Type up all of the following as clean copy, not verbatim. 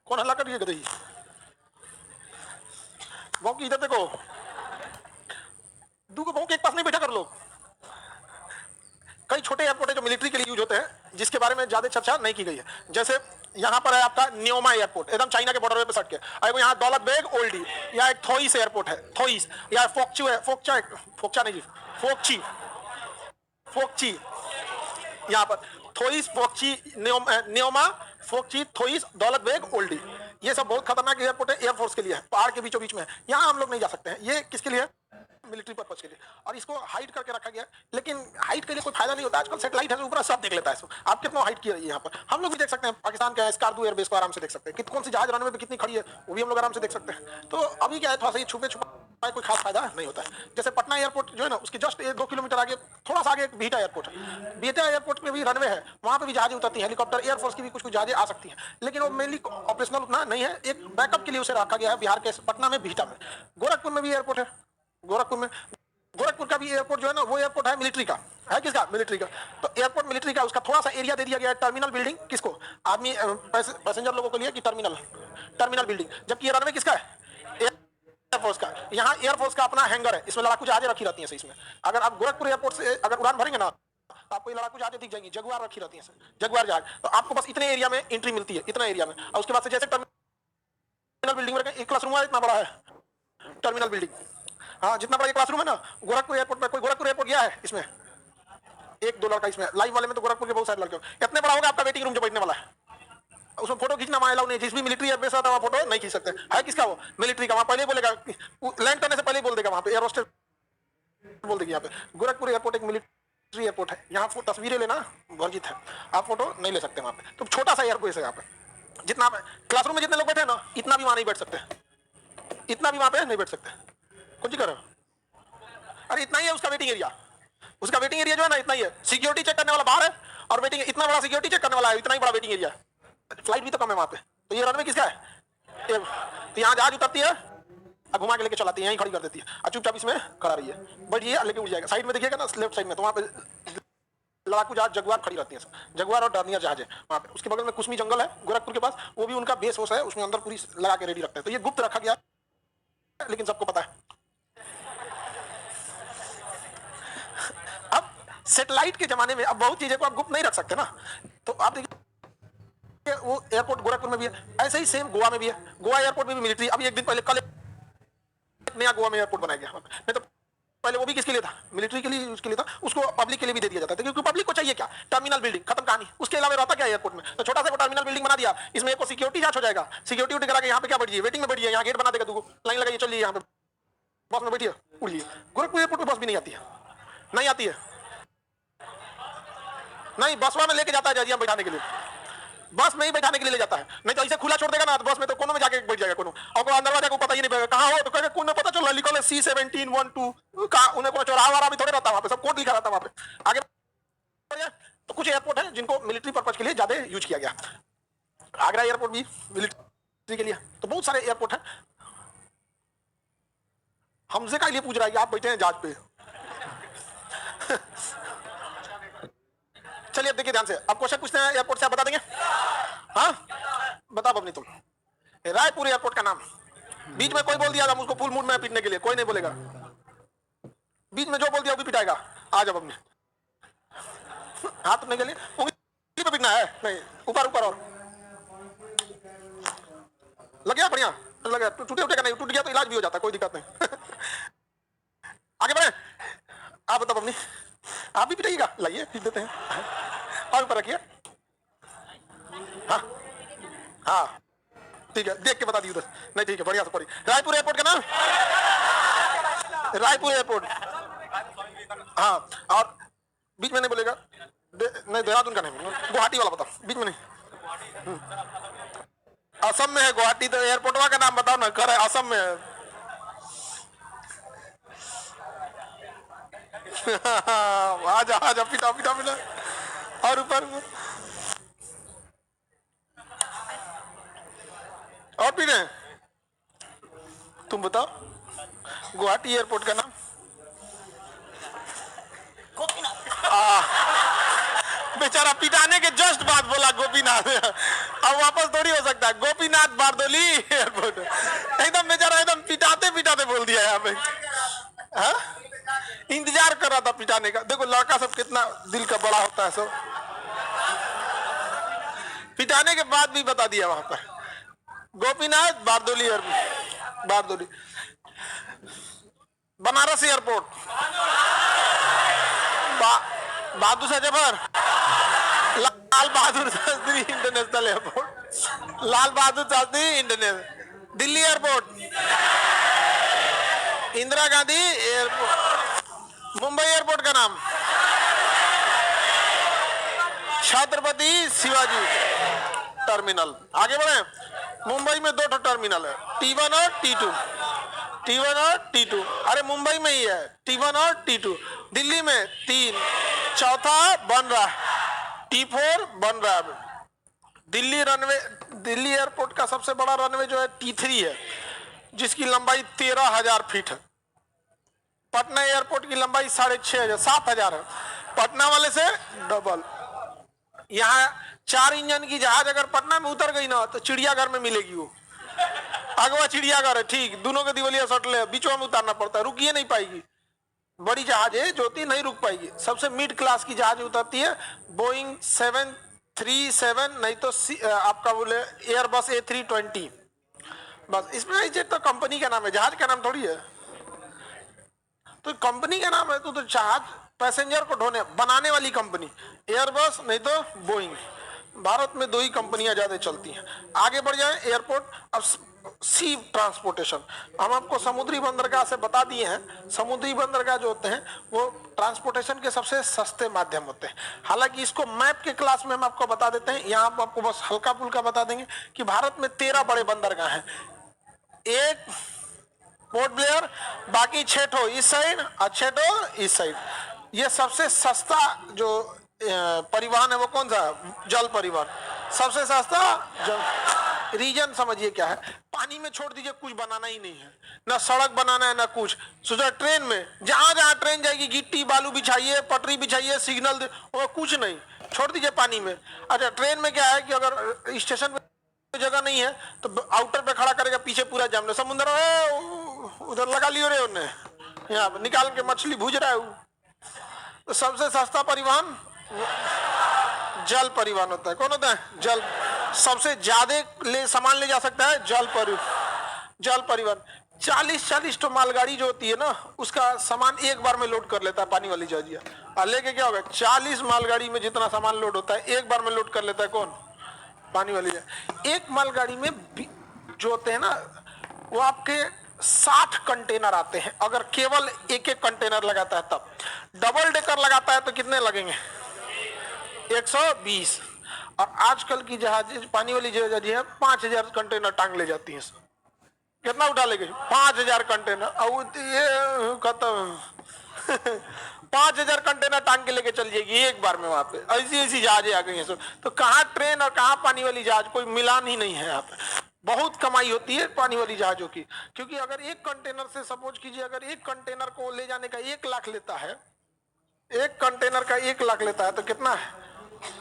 कौन हल्ला कर रही है गधई? वो की इधर देखो, दू को के एक पास नहीं बैठा कर लो। कई छोटे एयरपोर्ट है जो मिलिट्री के लिए यूज होते हैं, जिसके बारे में ज्यादा चर्चा नहीं की गई है। जैसे यहाँ पर है आपका न्योमा एयरपोर्ट, एकदम चाइना के बॉर्डर पे सट के। अरे यहाँ दौलत बेग ओल्डी, या एक थोइस एयरपोर्ट है, थोइस, या फोक्चू है, फोक्चा नहीं जी, फोक्ची, फोक्ची, यहाँ पर थोइस, फोक्ची, न्योमा, फोक्ची, थोइस, दौलत बेग ओल्डी, ये सब बहुत खतरनाक एयरपोर्ट है, एयरफोर्स के लिए है, पहाड़ के बीचों बीच में है। यहाँ हम लोग नहीं जा सकते हैं। ये किसके लिए है? मिलिट्री पर्पज के लिए। और इसको हाइड करके रखा गया, लेकिन हाइड के लिए कोई फायदा नहीं होता। आजकल सैटेलाइट है, ऊपर सब देख लेता है इसको। आप कितना हाइड किया है यहाँ पर, हम लोग भी देख सकते हैं। पाकिस्तान का स्कार्दू एयरबेस को आराम से देख सकते हैं, कौन सी जहाज रनवे पे कितनी खड़ी है, वो भी हम लोग आराम से देख सकते हैं। तो अभी क्या है, थोड़ा सा छुपे छुपा कोई खास फायदा नहीं होता है। जैसे पटना एयरपोर्ट जो है ना, उसके जस्ट 2 किलोमीटर आगे, थोड़ा सा आगे एक बीटा एयरपोर्ट है। बीटा एयरपोर्ट पे भी रनवे है, वहां पे भी जहाजें उतरती हैं, हेलीकॉप्टर, एयरफोर्स की भी कुछ जहाजें आ सकती हैं, लेकिन वो मेनली ऑपरेशनल उतना नहीं है। एक बैकअप के लिए उसे रखा गया है बिहार के पटना में, बीटा में। गोरखपुर में भी एयरपोर्ट है, गोरखपुर का भी एयरपोर्ट जो है ना, वो एयरपोर्ट है मिलिट्री का, है किसका? मिलिट्री का। तो एयरपोर्ट मिलिट्री का, उसका थोड़ा सा एरिया दे दिया गया है टर्मिनल बिल्डिंग, किसको? आदमी पैसेंजर लोगों के लिए, कि टर्मिनल बिल्डिंग। जबकि ये रनवे किसका है? एयरफोर्स का। यहाँ एयरफोर्स का अपना हैंगर है, इसमें लड़ाकू जहाजें रखी रहती हैं इसमें। अगर आप गोरखपुर एयरपोर्ट से अगर उड़ान भरेंगे ना, तो आपको ये लड़ाकू जहाजें दिख जाएंगी, जगुआर रखी रहती है, जगुआर जहाज। तो आपको बस इतने एरिया में एंट्री मिलती है, इतना एरिया में। और उसके बाद से जैसे टर्मिनल बिल्डिंग में एक क्लासरूम है, इतना बड़ा है टर्मिनल बिल्डिंग। हाँ, जितना बड़ा क्लासरूम है ना गोरखपुर एयरपोर्ट में। कोई गोरखपुर एयरपोर्ट गया है? इसमें 1-2 लड़का इसमें लाइव वाले में, तो गोरखपुर के बहुत सारे लड़के। इतने बड़ा होगा आपका वेटिंग रूम जो बैठने वाला है, उसमें फोटो खींचना वहाँ अलाउ नहीं। जिस भी मिलिट्री एयरबेस आता है वहाँ फोटो नहीं खींच सकते। है किसका? वो मिलिट्री का। वहाँ पहले बोलेगा, लैंड करने से पहले बोल देगा, वहाँ पे एयर होस्टेस बोल देगी। यहाँ पे गोरखपुर एयरपोर्ट एक मिलिट्री एयरपोर्ट है, यहाँ तस्वीरें लेना वर्जित है, आप फोटो नहीं ले सकते वहाँ पे। तो छोटा सा एयरपोर्ट है यहाँ पे। जितना क्लासरूम में जितने लोग बैठे हैं ना, इतना भी वहाँ नहीं बैठ सकते, इतना भी वहाँ पे नहीं बैठ सकते। कुछ कर रहे हो? अरे इतना ही है उसका वेटिंग एरिया। उसका वेटिंग एरिया जो है ना, इतना ही है। सिक्योरिटी चेक करने वाला बाहर है, और वेटिंग इतना बड़ा सिक्योरिटी चेक करने वाला है, इतना ही बड़ा वेटिंग एरिया। फ्लाइट भी तो कम है वहां पे। तो ये रनवे किसका है? तो यहाँ जहाज उतरती है, घुमा के लेके चलाती है, यहीं खड़ी कर देती है, और चुपचाप इसमें खड़ा रही है, बैठिए लेके उड़ जाएगा। साइड में देखिएगा ना, लेफ्ट साइड में, तो वहाँ पे लड़ाकू जहाज जगुआर खड़ी रहती है, जगुआर और डर्नियर जहाज है वहाँ पे। उसके बगल में कुसमी जंगल है गोरखपुर के पास, वो भी उनका बेस होस है, उसमें अंदर पूरी लगा के रेडी रखते हैं। तो ये गुप्त रखा गया, लेकिन सबको पता है। अब सैटेलाइट के जमाने में अब बहुत चीजें को आप गुप्त नहीं रख सकते ना। तो आप देखिए, वो एयरपोर्ट गोरखपुर में भी है, ऐसे ही सेम गोवा में भी है। गोवा एयरपोर्ट में भी मिलिट्री। अभी एक दिन पहले, कल नया गोवा में एयरपोर्ट बनाया गया। नहीं तो पहले वो भी किसके लिए था? मिलिट्री के लिए, उसके लिए था। उसको पब्लिक के लिए भी दे दिया जाता था, क्योंकि पब्लिक को चाहिए क्या? टर्मिनल बिल्डिंग, खत्म कहानी। उसके अलावा रहता क्या एयरपोर्ट में? तो छोटा सा टर्मिनल बिल्डिंग बना दिया, इसमें एक सिक्योरिटी जांच हो जाएगा, सिक्योरिटी करा के यहाँ पे क्या बैठिए, वेटिंग में बैठिए, यहाँ गेट बना देगा, दूगो लाइन लगाइए, चलिए यहाँ पे बस में बैठिए, उड़िए। गोरखपुर एयरपोर्ट में बस भी नहीं आती है, नहीं आती है, नहीं। बसवा में लेके जाता है जहाजिया बैठाने के लिए, बस में ही बैठाने के लिए ले जाता है। नहीं तो ऐसे खुला छोड़ देगा ना, तो बस में तो कोनो में जाके बैठ जाएगा कोनो, और अंदर वाले को पता ही नहीं पड़ेगा कहाँ हो। तो कहेगा कौन पता चल रहा, लिखा है C1712 कहाँ। उन्हें कोनो चौराहा वारा भी थोड़े रहता वहाँ पे, सब कोड लिखा रहता वहाँ पे। आगे तो कुछ एयरपोर्ट है जिनको मिलिट्री पर्पज के लिए ज्यादा यूज किया गया। आगरा एयरपोर्ट भी मिलिट्री के लिए, तो बहुत सारे एयरपोर्ट है। हमसे का लिए पूछ रहा है कि आप बैठे हैं जहाज पे। चलिए अब देखिए ध्यान से, अब क्वेश्चन पूछते हैं एयरपोर्ट से, आप बता देंगे? हाँ बताओ अपनी तुम। रायपुर एयरपोर्ट का नाम। बीच में कोई बोल दिया मुझको फुल मूड में पीटने के लिए, कोई नहीं बोलेगा। बीच में जो बोल दिया वो भी पिटाएगा। आ जाओ अपने हाथ अपने के लिए, उंगली पे पीटना है, नहीं ऊपर ऊपर। और लग गया? बढ़िया लग गया। टूटे उठेगा नहीं, टूट गया तो इलाज भी हो जाता, कोई दिक्कत नहीं। आगे बढ़े, आप बताओ अपनी। आप भी पिटाइएगा? लाइए पीट देते हैं। और ऊपर रखिए। हाँ हाँ ठीक है, देख के बता दी उधर। नहीं ठीक है, बढ़िया से पढ़ी। रायपुर एयरपोर्ट का नाम? रायपुर एयरपोर्ट। हाँ, और बीच में नहीं बोलेगा। नहीं देहरादून का नहीं, गुवाहाटी वाला बताओ, बीच में नहीं। असम में है गुवाहाटी, तो एयरपोर्ट का नाम बताओ ना। कर है असम में है। आजा आजा, पिटा पिटा पिटा। और ऊपर और भी नहीं। तुम बताओ गुवाहाटी एयरपोर्ट का नाम? बेचारा पिटाने के जस्ट बाद बोला गोपीनाथ। अब वापस थोड़ी हो सकता है। गोपीनाथ बारदोली एयरपोर्ट, एकदम बेचारा एकदम पिटाते पिटाते बोल दिया यहाँ पे। हाँ? इंतजार कर रहा था पिटाने का। देखो लड़का सब कितना दिल का बड़ा होता है, सब पिटाने के बाद भी बता दिया वहां पर। Gopinath Bardoloi airport, Bardoloi. Banaras airport, Bahadur Shah Zafar, Lal Bahadur Shastri international airport, Lal Bahadur Shastri international. Delhi airport, Indira Gandhi airport. Mumbai airport का नाम छत्रपति शिवाजी टर्मिनल। आगे बढ़े। मुंबई में 2 टर्मिनल है, T1 और T2, T1 और T2। अरे मुंबई में ही है T1 और T2। दिल्ली में 3, चौथा बन रहा है, T4 बन रहा है। दिल्ली रनवे, दिल्ली एयरपोर्ट का सबसे बड़ा रनवे जो है T3 है, जिसकी लंबाई 13,000 फीट है। पटना एयरपोर्ट की लंबाई 6,500 7,000 है, पटना वाले से डबल। यहाँ 4 इंजन की जहाज अगर पटना में उतर गई ना तो चिड़ियाघर में मिलेगी वो। अगवा चिड़ियाघर है, ठीक, दोनों के दिवलिया सटले, बीचों में उतारना पड़ता है, रुकिए नहीं पाएगी। बड़ी जहाज है जो होती नहीं रुक पाएगी। सबसे मिड क्लास की जहाज उतरती है बोइंग 737, नहीं तो आपका बोले एयरबस A320। बस इसमें तो कंपनी का नाम है, जहाज का नाम थोड़ी है। तो कंपनी का नाम है तो जहाज पैसेंजर को ढोने बनाने वाली कंपनी एयरबस, नहीं तो बोइंग। भारत में 2 ही कंपनियां ज्यादा चलती हैं। आगे बढ़ जाए एयरपोर्ट। अब सी ट्रांसपोर्टेशन, हम आपको समुद्री बंदरगाह से बता दिए हैं। समुद्री बंदरगाह जो होते हैं वो ट्रांसपोर्टेशन के सबसे सस्ते माध्यम होते हैं। हालांकि इसको मैप के क्लास में हम आपको बता देते हैं, यहाँ आपको बस हल्का फुल्का बता देंगे कि भारत में 13 बड़े बंदरगाह हैं। एक पोर्ट ब्लेयर, बाकी 6 ठो इस साइड और 6 ठो इस साइड। ये सबसे सस्ता जो परिवहन है वो कौन सा? जल परिवहन, सबसे सस्ता जल। रीजन समझिए क्या है, पानी में छोड़ दीजिए, कुछ बनाना ही नहीं है, ना सड़क बनाना है ना कुछ। सोचा ट्रेन में जहां जहां ट्रेन जाएगी गिट्टी बालू बिछाइए, पटरी बिछाइए, सिग्नल वो कुछ नहीं, छोड़ दीजिए पानी में। अच्छा ट्रेन में क्या है कि अगर स्टेशन पे जगह नहीं है तो आउटर पे खड़ा करेगा, पीछे पूरा जाम, समुद्र उधर लगा लियो रे उन्हें, यहाँ पे निकाल के मछली भूज रहा है। तो सबसे सस्ता परिवहन जल परिवहन होता है। कौन होता है? जल। सबसे ज्यादा सामान ले जा सकता है जल परिवहन। 40 तो मालगाड़ी जो होती है ना, उसका सामान एक बार में लोड कर लेता है पानी वाली जहाजिया। और लेके क्या होगा, 40 मालगाड़ी में जितना सामान लोड होता है एक बार में लोड कर लेता है कौन? पानी वाली जहाज। एक मालगाड़ी में जो होते हैं ना वो आपके 60 कंटेनर आते हैं, अगर केवल एक एक कंटेनर लगाता है तब। डबल डेकर लगाता है तो कितने लगेंगे? 120। और आजकल की जहाज पानी वाली जहाज है 5,000 कंटेनर टांग ले जाती है। कितना उठा लेंगे? 5,000 कंटेनर। और ये खत्म 5,000 कंटेनर टांग के लेके चल जाएगी एक बार में वहां पे। ऐसी ऐसी जहाजें आ गई हैं। तो कहाँ ट्रेन और कहाँ पानी वाली जहाज, कोई मिलान ही नहीं है यहाँ पे। बहुत कमाई होती है पानी वाली जहाजों की, क्योंकि अगर एक कंटेनर से सपोज कीजिए, अगर एक कंटेनर को ले जाने का 1 लाख लेता है, एक कंटेनर का 1 लाख लेता है तो कितना है?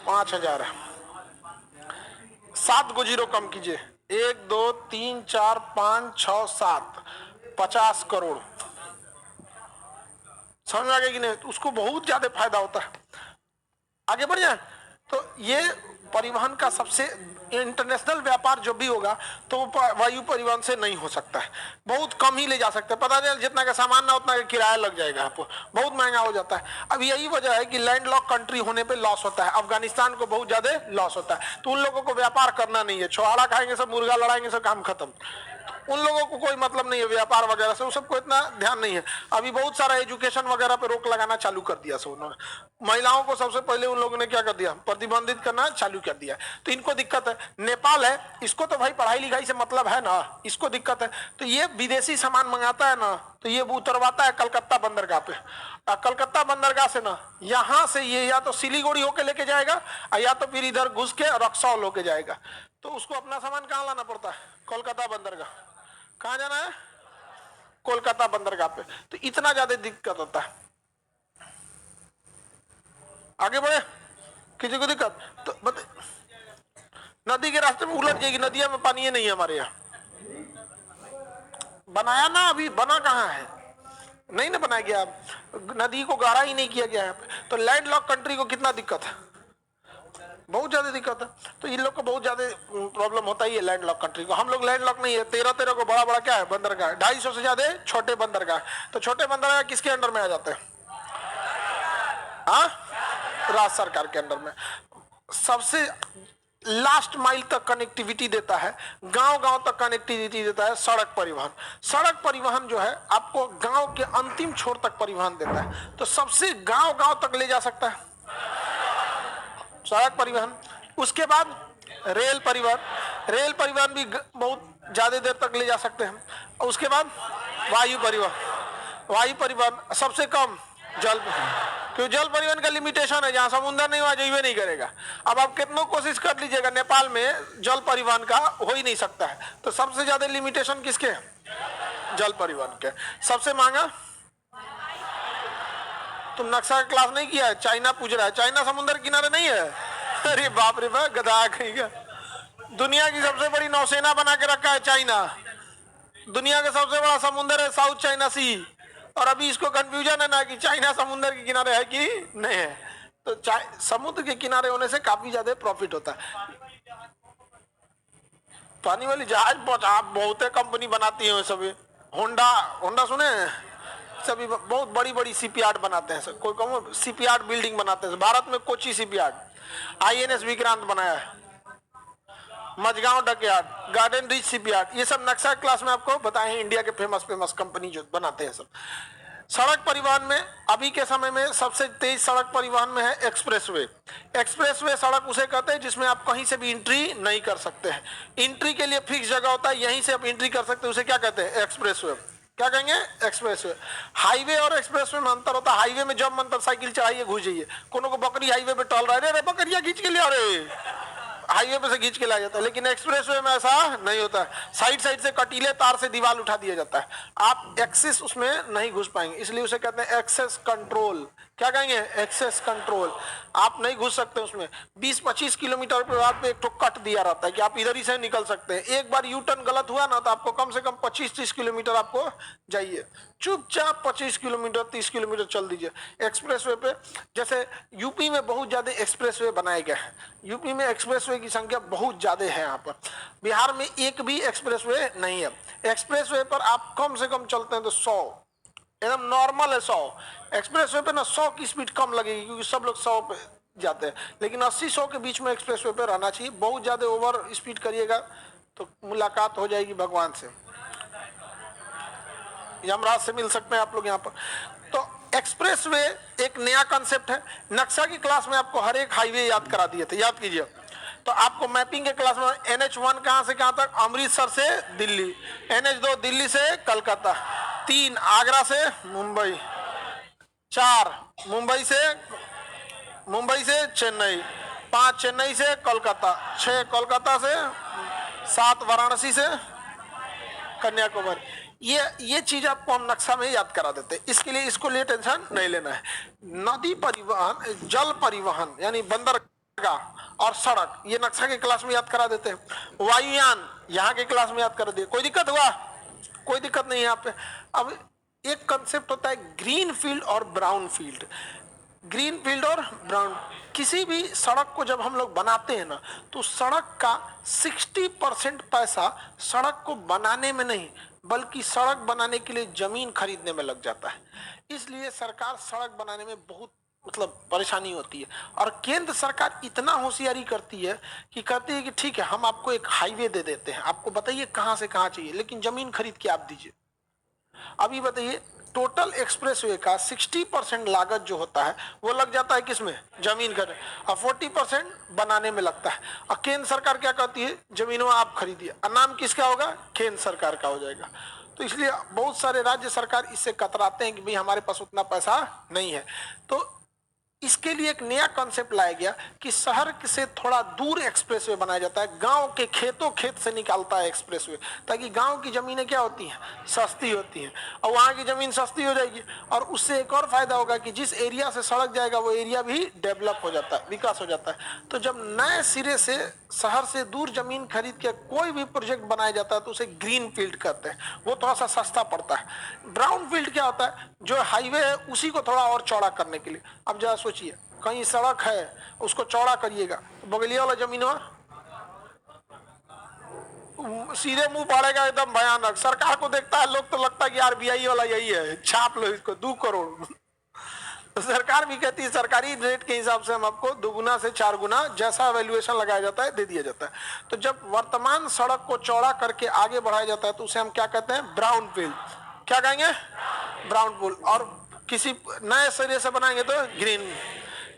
5,000 है। 7 को 0 कम कीजिए, 1 2 3 4 5 6 7, 50 करोड़। समझ में आ गया कि नहीं? तो उसको बहुत ज्यादा फायदा होता है। आगे बढ़ जाए तो ये परिवहन का सबसे इंटरनेशनल व्यापार जो भी होगा तो वायु परिवहन से नहीं हो सकता है। बहुत कम ही ले जा सकते हैं, पता चल जितना का सामान ना उतना का किराया लग जाएगा आपको, बहुत महंगा हो जाता है। अब यही वजह है कि लैंड लॉक कंट्री होने पे लॉस होता है। अफगानिस्तान को बहुत ज्यादा लॉस होता है, तो उन लोगों को व्यापार करना नहीं है। छोहाड़ा खाएंगे सब, मुर्गा लड़ाएंगे सब, काम खत्म। उन लोगों को कोई मतलब नहीं है व्यापार वगैरह से, उन सबको इतना ध्यान नहीं है। अभी बहुत सारा एजुकेशन वगैरह पे रोक लगाना चालू कर दिया सब उन्होंने। महिलाओं को सबसे पहले उन लोगों ने क्या कर दिया? प्रतिबंधित करना चालू कर दिया। तो इनको दिक्कत है। नेपाल है, इसको तो भाई पढ़ाई लिखाई से मतलब है ना, इसको दिक्कत है। तो ये विदेशी सामान मंगाता है ना, तो ये उतरवाता है कलकत्ता बंदरगाह पे। कलकत्ता बंदरगाह से ना यहाँ से ये या तो सिलीगुड़ी होके लेके जाएगा या तो फिर इधर घुस के रक्सौल होके जाएगा। तो उसको अपना सामान कहाँ लाना पड़ता है? कोलकाता बंदरगाह। कहाँ जाना है? कोलकाता बंदरगाह पे। तो इतना ज्यादा दिक्कत होता है। आगे बढ़े, किसी को दिक्कत तो नदी के रास्ते में उलट जाएगी, नदियां में पानी नहीं है हमारे यहाँ। बनाया ना, अभी बना कहाँ है, नहीं ना बनाया गया, नदी को गहरा ही नहीं किया गया है। तो लैंड लॉक कंट्री को कितना दिक्कत है, बहुत ज्यादा दिक्कत है। तो इन लोग को बहुत ज्यादा प्रॉब्लम होता ही है लैंड लॉक कंट्री को। हम लोग लैंड लॉक नहीं है, 13 को बड़ा बड़ा क्या है बंदरगाह, 250 से ज्यादा छोटे बंदरगाह। तो छोटे बंदरगाह किसके अंडर में आ जाते हैं, हाँ, राज्य सरकार के अंडर में। सबसे लास्ट माइल तक कनेक्टिविटी देता है, गांव गांव तक कनेक्टिविटी देता है सड़क परिवहन। सड़क परिवहन जो है आपको गांव के अंतिम छोर तक परिवहन देता है। तो सबसे गांव गांव तक ले जा सकता है सड़क परिवहन। उसके बाद रेल परिवहन, रेल परिवहन भी बहुत ज्यादा देर तक ले जा सकते हैं। और उसके बाद वायु परिवहन, वायु परिवहन सबसे कम जल, क्योंकि जल परिवहन का लिमिटेशन है, जहां समुद्र नहीं वहां जाइए नहीं करेगा। अब आप कितनों कोशिश कर लीजिएगा, नेपाल में जल परिवहन का हो ही नहीं सकता है। तो सबसे ज्यादा लिमिटेशन किसके, जल परिवहन के। सबसे महंगा, तुम नक्शा का क्लास नहीं किया है, चाइना पूछ रहा है, चाइना समुद्र किनारे नहीं है। अरे बाप रे बाप, गधा कहीं का। दुनिया की सबसे बड़ी नौसेना बना के रखा है चाइना। दुनिया का सबसे बड़ा समुद्र है साउथ चाइना सी। और अभी इसको कंफ्यूजन है ना कि चाइना समुद्र के किनारे है कि नहीं है। तो समुद्र के किनारे होने से काफी ज्यादा प्रॉफिट होता है। पानी वाली जहाज बहुत कंपनी बनाती है सभी। होंडा, होंडा सुने, सभी बहुत बड़ी बड़ी सीपीयार्ड बनाते हैं सर। कोई कहो सीपीयार्ड बिल्डिंग बनाते हैं भारत में। कोची सीपीयार्ड, आईएनएस विक्रांत बनाया है, Mazagon dockyard, Garden Reach shipyard, ये सब नक्शा क्लास में आपको बताए हैं। इंडिया के फेमस कंपनी जो बनाते हैं सब। सड़क परिवहन में अभी के समय में सबसे तेज सड़क परिवहन में है एक्सप्रेसवे। एक्सप्रेसवे सड़क उसे कहते हैं जिसमें आप कहीं से भी एंट्री नहीं कर सकते हैं। एंट्री के लिए फिक्स जगह होता है, यहीं से आप एंट्री कर सकते हैं, उसे क्या कहते हैं, एक्सप्रेसवे। क्या कहेंगे, एक्सप्रेसवे। हाईवे और एक्सप्रेसवे में अंतर होता है। हाईवे में जब मन तब साइकिल चढ़ाइए घुस जाइए। कोनो को बकरी हाईवे पे टहल रहा है, अरे बकरिया खींच के ले आ रहे, हाईवे पे से खींच के लाया जाता है। लेकिन एक्सप्रेसवे में ऐसा नहीं होता है, साइड साइड से कटीले तार से दीवार उठा दिया जाता है, आप एक्सेस उसमें नहीं घुस पाएंगे, इसलिए उसे कहते हैं एक्सेस कंट्रोल। क्या कहेंगे, एक्सेस कंट्रोल। आप नहीं घुस सकते उसमें। 20-25 किलोमीटर पर बाद पे एक तो कट दिया रहता है कि आप इधर ही से निकल सकते हैं। एक बार यू टर्न गलत हुआ ना तो आपको कम से कम 25-30 किलोमीटर आपको जाइए, चुपचाप 25 किलोमीटर 30 किलोमीटर चल दीजिए एक्सप्रेसवे पे। जैसे यूपी में बहुत ज्यादा एक्सप्रेसवे बनाए गए हैं, यूपी में एक्सप्रेसवे की संख्या बहुत ज्यादा है। यहाँ पर बिहार में एक भी एक्सप्रेसवे नहीं है। एक्सप्रेसवे पर आप कम से कम चलते हैं तो 100, एकदम नॉर्मल है 100। एक्सप्रेसवे पे ना 100 की स्पीड कम लगेगी क्योंकि सब लोग 100 पे जाते हैं, लेकिन 80-100 के बीच में एक्सप्रेसवे पे रहना चाहिए। बहुत ज्यादा ओवर स्पीड करिएगा तो मुलाकात हो जाएगी भगवान से, यमराज से मिल सकते हैं आप लोग यहाँ पर। तो एक्सप्रेसवे एक नया कंसेप्ट है। नक्शा की क्लास में आपको हर एक हाईवे याद करा दिए थे, याद कीजिए। तो आपको मैपिंग के क्लास में NH1 कहां से कहां तक, अमृतसर से दिल्ली। NH2 दिल्ली से कलकत्ता। 3 आगरा से मुंबई। 4 मुंबई से चेन्नई। 5 चेन्नई से कोलकाता। 6 कोलकाता से। 7 वाराणसी से कन्याकुमारी। ये चीज आपको हम नक्शा में याद करा देते हैं, इसके लिए इसको लिए टेंशन नहीं लेना है। नदी परिवहन, जल परिवहन यानी बंदरगाह और सड़क, ये नक्शा के क्लास में याद करा देते हैं। वायुयान यहाँ के क्लास में याद कर दिए। कोई दिक्कत हुआ, कोई दिक्कत नहीं है यहाँ पे। अब एक कंसेप्ट होता है ग्रीन फील्ड और ब्राउन फील्ड। ग्रीन फील्ड और ब्राउन, किसी भी सड़क को जब हम लोग बनाते हैं ना तो सड़क का 60% पैसा सड़क को बनाने में नहीं बल्कि सड़क बनाने के लिए जमीन खरीदने में लग जाता है। इसलिए सरकार सड़क बनाने में बहुत परेशानी होती है। और केंद्र सरकार इतना होशियारी करती है कि कहती है कि ठीक है हम आपको एक हाईवे दे देते हैं, आपको बताइए कहां से कहां चाहिए, लेकिन जमीन खरीद के आप दीजिए। अभी बताइए टोटल एक्सप्रेसवे का 60% लागत जो होता है वो लग जाता है किसमें, जमीन खरीद, और 40% बनाने में लगता है। और केंद्र सरकार क्या कहती है, जमीनों आप खरीदिए, और नाम किसका होगा, केंद्र सरकार का हो जाएगा। तो इसलिए बहुत सारे राज्य सरकार इससे कतराते हैं कि भाई हमारे पास उतना पैसा नहीं है। तो इसके लिए एक नया कॉन्सेप्ट लाया गया कि शहर से थोड़ा दूर एक्सप्रेसवे बनाया जाता है, गांव के खेतों खेत से निकालता है एक्सप्रेसवे, ताकि गांव की जमीनें क्या होती हैं, सस्ती होती हैं, और वहां की जमीन सस्ती हो जाएगी। और उससे एक और फायदा होगा कि जिस एरिया से सड़क जाएगा वो एरिया भी डेवलप हो जाता है, विकास हो जाता है। तो जब नए सिरे से शहर से दूर जमीन खरीद के कोई भी प्रोजेक्ट बनाया जाता है तो उसे ग्रीन फील्ड कहते हैं, वो थोड़ा सा सस्ता पड़ता है। ब्राउन फील्ड क्या होता है, जो हाईवे है उसी को थोड़ा और चौड़ा करने के लिए। अब जरा सोचिए, कहीं सड़क है उसको चौड़ा करिएगा तो बगलिया वाला जमीन सीधे मुंह पड़ेगा, एकदम भयानक। सरकार को देखता है लोग तो लगता है कि आरबीआई वाला यही है, छाप लो इसको 2 करोड़। तो सरकार भी कहती है सरकारी रेट के हिसाब से हम आपको 2 गुना से 4 गुना जैसा वैल्यूएशन लगाया जाता है दे दिया जाता है। तो जब वर्तमान सड़क को चौड़ा करके आगे बढ़ाया जाता है तो उसे हम क्या कहते हैं, ब्राउन फील्ड। क्या कहेंगे, ब्राउन फील्ड। और किसी नए सिरे से बनाएंगे तो ग्रीन,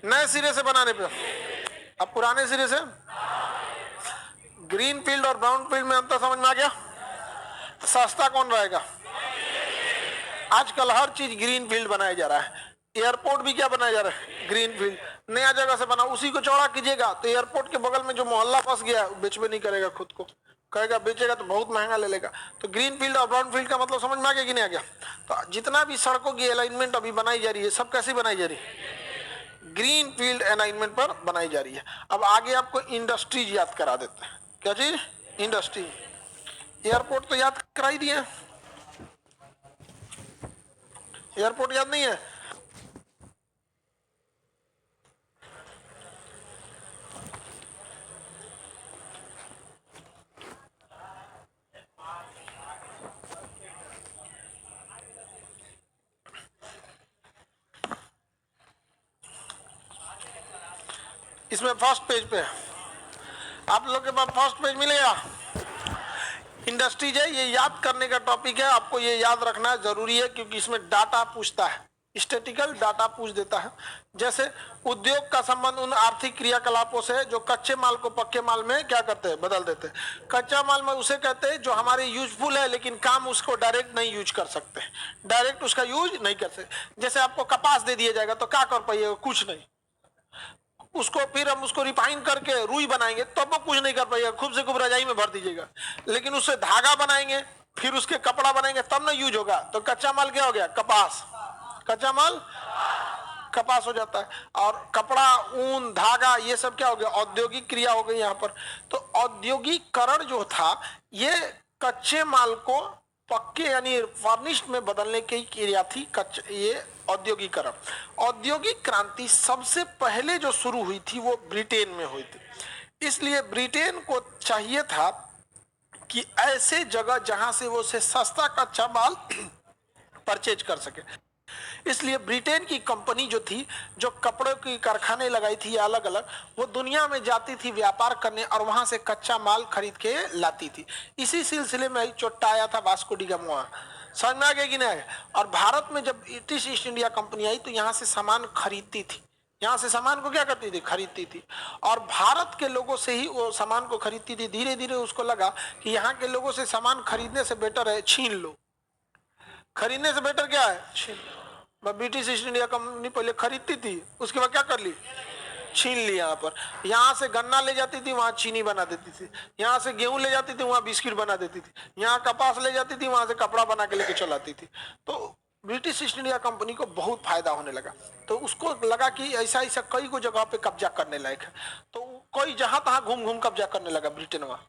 नए सिरे से बनाने पे। अब पुराने सिरे से ग्रीन फील्ड और ब्राउन फील्ड में अंतर समझ में आ गया। सस्ता कौन रहेगा, आजकल हर चीज ग्रीन फील्ड बनाया जा रहा है। एयरपोर्ट भी क्या बनाया जा रहा है, ग्रीन फील्ड। नया जगह से बना, उसी को चौड़ा कीजिएगा तो एयरपोर्ट के बगल में जो मोहल्ला फंस गया बेचबे नहीं करेगा, खुद को कहेगा बेचेगा तो बहुत महंगा ले लेगा। तो ग्रीन फील्ड और ब्राउन फील्ड का मतलब समझ में आ गया कि नहीं आ गया। तो जितना भी सड़कों की अलाइनमेंट अभी बनाई जा रही है सब कैसी बनाई जा रही है, ग्रीन फील्ड अलाइनमेंट पर बनाई जा रही है। अब आगे आपको इंडस्ट्रीज याद करा देते हैं। क्या चीज, इंडस्ट्री। एयरपोर्ट तो याद करा ही दिए, एयरपोर्ट याद नहीं है। इसमें फर्स्ट पेज पे आप लोग के पास फर्स्ट पेज मिलेगा, इंडस्ट्रीज है। ये याद करने का टॉपिक है, आपको ये याद रखना जरूरी है क्योंकि इसमें डाटा पूछता है, स्टैटिकल डाटा पूछ देता है। जैसे उद्योग का संबंध उन आर्थिक क्रियाकलापों से जो कच्चे माल को पक्के माल में क्या करते हैं, बदल देते हैं। कच्चा माल में उसे कहते हैं जो हमारे यूजफुल है लेकिन काम उसको डायरेक्ट नहीं यूज कर सकते, डायरेक्ट उसका यूज नहीं कर सकते। जैसे आपको कपास दे दिया जाएगा तो क्या कर पाइएगा, कुछ नहीं। उसको फिर हम उसको रिफाइन करके रुई बनाएंगे तब वो कुछ नहीं कर पाएगा, खूब से खूब रजाई में भर दीजिएगा। लेकिन उससे धागा बनाएंगे फिर उसके कपड़ा बनाएंगे तब ना यूज होगा। तो कच्चा माल क्या हो गया, कपास। कच्चा माल कपास हो जाता है। और कपड़ा, ऊन, धागा ये सब क्या हो गया, औद्योगिक क्रिया हो गई यहाँ पर। तो औद्योगिकरण जो था ये कच्चे माल को पक्के यानी फर्निश्ड में बदलने की क्रिया थी, ये औद्योगिकरण। औद्योगिक क्रांति सबसे पहले जो शुरू हुई थी वो ब्रिटेन में हुई थी। इसलिए ब्रिटेन को चाहिए था कि ऐसे जगह जहां से वो से सस्ता कच्चा माल परचेज कर सके। इसलिए ब्रिटेन की कंपनी जो थी, जो कपड़ों की कारखाने लगाई थी अलग अलग, वो दुनिया में जाती थी व्यापार करने और वहां से कच्चा माल खरीद के लाती थी। इसी सिलसिले में चोट्टा आया था वास्को डी गामा, समझ में आ गया कि नहीं आया। और भारत में जब ब्रिटिश ईस्ट इंडिया कंपनी आई तो यहाँ से सामान खरीदती थी, यहाँ से सामान को क्या करती थी, खरीदती थी। और भारत के लोगों से ही वो सामान को खरीदती थी। धीरे धीरे उसको लगा कि यहाँ के लोगों से सामान खरीदने से बेटर है छीन लो, खरीदने से बेटर क्या है, छीन लो। ब्रिटिश ईस्ट इंडिया कंपनी पहले खरीदती थी, उसके बाद क्या कर ली, छीन ली। यहाँ पर यहाँ से गन्ना ले जाती थी, वहां चीनी बना देती थी। यहाँ से गेहूं ले जाती थी, वहां बिस्किट बना देती थी। यहाँ कपास ले जाती थी, वहां से कपड़ा बना के लेके चलाती थी। तो ब्रिटिश ईस्ट इंडिया कंपनी को बहुत फायदा होने लगा। तो उसको लगा कि ऐसा ऐसा कई को जगह पे कब्जा करने लायक है। तो कोई जहां तहां घूम घूम कब्जा करने लगा। ब्रिटेन वहां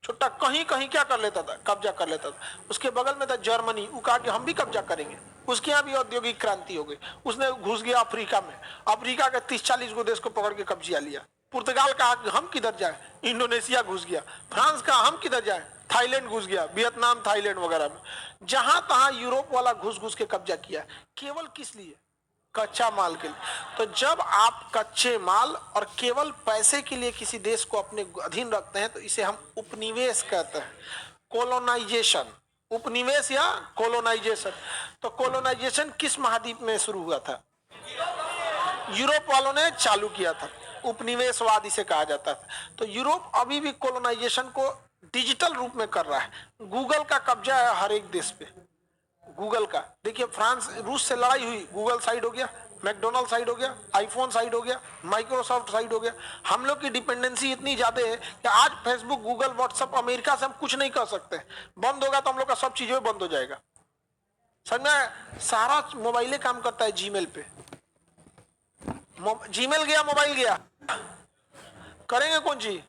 छोटा कहीं कहीं क्या कर लेता था, कब्जा कर लेता था। उसके बगल में था जर्मनी, वो कहा कि हम भी कब्जा करेंगे। उसके यहाँ भी औद्योगिक क्रांति हो गई। उसने घुस गया अफ्रीका में, अफ्रीका के 30-40 को देश को पकड़ के कब्जा लिया। पुर्तगाल कहा कि हम किधर जाए, इंडोनेशिया घुस गया। फ्रांस कहा हम किधर जाए, थाईलैंड घुस गया, वियतनाम, थाईलैंड वगैरह में। जहां तहां यूरोप वाला घुस घुस के कब्जा किया। केवल किस लिए, कच्चा माल के लिए। तो जब आप कच्चे माल और केवल पैसे के लिए किसी देश को अपने अधीन रखते हैं तो इसे हम उपनिवेश कहते हैं, कोलोनाइजेशन। उपनिवेश या कोलोनाइजेशन। तो कोलोनाइजेशन किस महाद्वीप में शुरू हुआ था, यूरोप वालों ने चालू किया था। उपनिवेशवाद इसे कहा जाता था। तो यूरोप अभी भी कोलोनाइजेशन को डिजिटल रूप में कर रहा है। गूगल का कब्जा है हर एक देश पे, गूगल का। देखिए फ्रांस रूस से लड़ाई हुई, गूगल साइड हो गया, मैकडोनल्ड साइड हो गया, आईफोन साइड हो गया, माइक्रोसॉफ्ट साइड हो गया। हम लोग की डिपेंडेंसी इतनी ज्यादा है कि आज फेसबुक, गूगल, व्हाट्सएप, अमेरिका से हम कुछ नहीं कर सकते। बंद होगा तो हम लोग का सब चीजें बंद हो जाएगा। समझ में? सारा मोबाइल काम करता है जीमेल पे। जीमेल गया, मोबाइल गया, करेंगे कौन चीज?